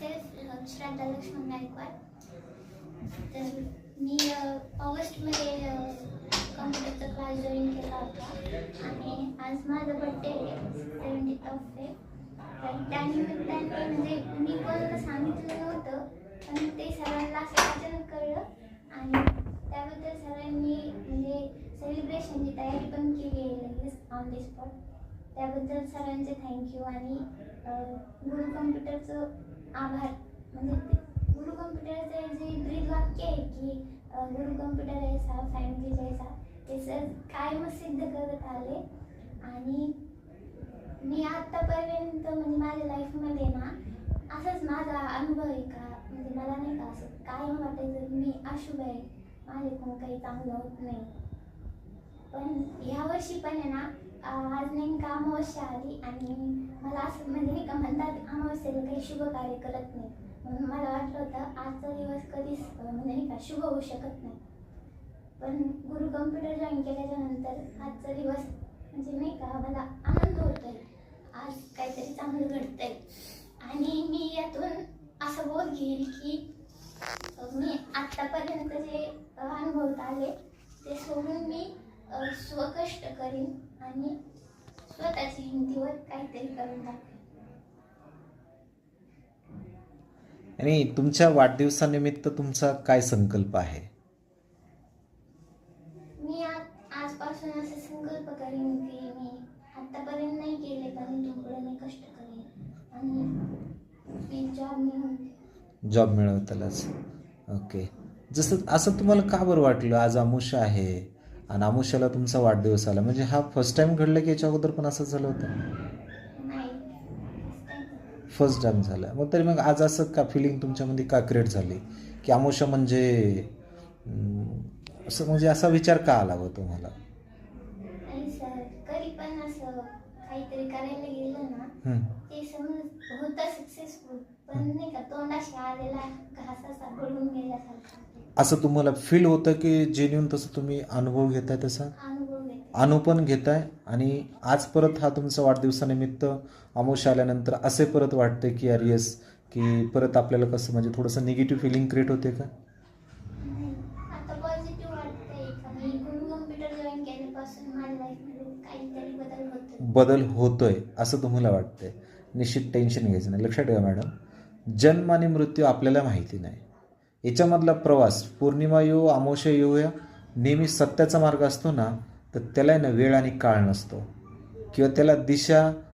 Myself श्रद्धा लक्ष्मण गायकवाड. तर मी ऑगस्टमध्ये कम्प्युटरचा क्लास जॉईन केला होता आणि आज माझा बड्डे आहे 17th Feb. तर त्यानिमित्ताने म्हणजे मी कोणाला सांगितलं नव्हतं, पण ते सरांना असं अचानक कळलं आणि त्याबद्दल सरांनी म्हणजे सेलिब्रेशनची तयारी पण केली आहे लगेच ऑन दी स्पॉट. त्याबद्दल सरांचे थँक्यू आणि गुरु कम्प्युटरचं आभार. म्हणजे गुरु कम्प्युटरचं जे ब्रीद वाक्य आहे की गुरु कम्प्युटर ऐसा फॅमिली जैसा, ते सर कायमच सिद्ध करत आले. आणि मी आत्तापर्यंत म्हणजे माझ्या लाईफमध्ये ना असाच माझा अनुभव आहे का, म्हणजे मला नाही का असं कायम वाटायचं की मी अशुभ आहे, माझ्याकडून काही चांगलं होत नाही. पण यावर्षी पण आहे ना आज नेमका अमावस्या आली आणि मला असं म्हणजे नाही का म्हणतात अमावस्येला काही शुभ कार्य करत नाही, म्हणून मला वाटलं होतं आजचा दिवस कधीच म्हणजे नाही का शुभ होऊ शकत नाही. पण गुरु कम्प्युटर जॉईन केल्याच्या नंतर आजचा दिवस म्हणजे नाही का मला आनंद होतोय, आज काहीतरी चांगलं घडतंय. आणि मी यातून असं बोध घेईल की मी आत्तापर्यंत जे अनुभवत आले ते सोडून मी स्वकष्ट करीन आणि स्वतःची हिमतीवर काहीतरी करून टाकेन. आणि तुमच्या वाढदिवसानिमित्त तुमचा काय संकल्प आहे? मी आजपासून असे संकल्प करीन की मी आत्तापर्यंत नाही केले पण इथून पुढे मी कष्ट करेन आणि मी जॉब मिळवतालच. ओके. जसं असं तुम्हाला का बरं वाटलं आज अमावस्या आहे आणि अमावस्याला तुमचा वाढदिवस आला, म्हणजे हा फर्स्ट टाइम घडलं की याच्या अगोदर पण असं झालं होतं? नाही. फर्स्ट टाइम झालं. मग तरी मग आज असं का फिलिंग तुमच्यामध्ये का क्रिएट झाली की अमावस्या म्हणजे असं, म्हणजे असा विचार का आला हो तुम्हाला? नाही सर, कधी पण असं काहीतरी करायला गेलं ना ते समज होतं सक्सेसफुल, पण नाही का तोंडाशी आलेला घास असा गळून गेल्यासारखा असं तुम्हाला फील होतं की जेन्युइन तसं तुम्ही अनुभव घेताय? तसा अनुभव येतो. अनुभव पण घेताय आणि आज परत हा तुमचा वाढदिवसानिमित्त अमावस्या आल्यानंतर असे परत वाटते की यार येस, की परत आपल्याला कसं म्हणजे थोडंसं निगेटिव्ह फिलिंग क्रिएट होते का? आता पॉझिटिव्ह वाटतंय का मी गुरु कम्प्युटर जॉईन केल्यापासून माझ्या लाईफमध्ये काहीतरी बदल होतोय. बदल होतोय असं तुम्हाला वाटतंय. निश्चित टेन्शन घ्यायचं नाही. लक्षात ठेवा मॅडम, जन्म आणि मृत्यू आपल्याला माहिती नाही. याच्यामधला प्रवास पौर्णिमा येऊ अमावस्या येऊ या नेहमी सत्याचा मार्ग असतो ना, तर त्याला ना वेळ आणि काळ नसतो किंवा त्याला दिशा